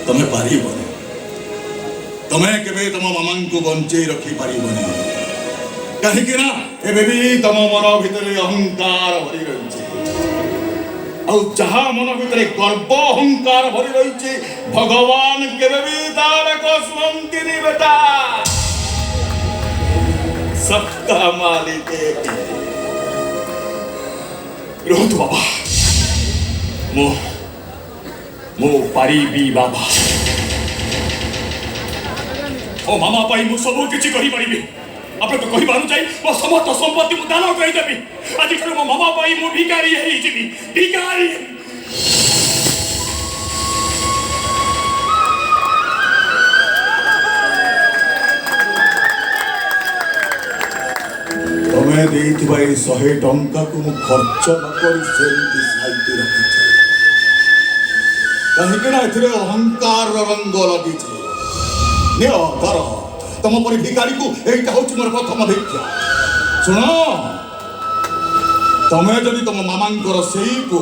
तुम्हें पारिबनी तुम्हें केबे तुम मामा को बंचे रखी पारिबनी कहीं ना एबे भी तुम मन भितर अहंकार भरी रही और जहा मन भितर गर्व अहंकार भरी रही भगवान केबे भी तार को सुनंतिनी बेटा सत्ता मालिक रोहत बाबा मो मो पारिबी बाबा ओ मामा पाई मु सब किछि कहि परिबी आपे तो कहि बानु चाहि मो समस्त संपत्ति मु दान करि देबी आज ठरो मो मामा पाई मु भिखारी हेई जिबी भिखारी तुम्हें देइथिबा 100 टंका को मु खर्च न करि सेंति साइति रखिछि कहीं ना एथिरे अहंकार रंग लगिछि नियो धर तुम पर भिखारी को एटा होछि मोर प्रथम भिक्षा सुन तमे जदि तुम मामांकर सेई को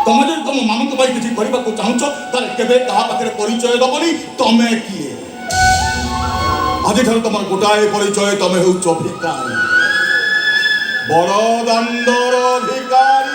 तमे जदि तुम मामा को किछि करबा को चाहछो ताले केबे ता पाखरे परिचय दबनी तमे किए आज ठर तुम गोटाए परिचय तमे होछ भिखारी बड़ दंडर भिखारी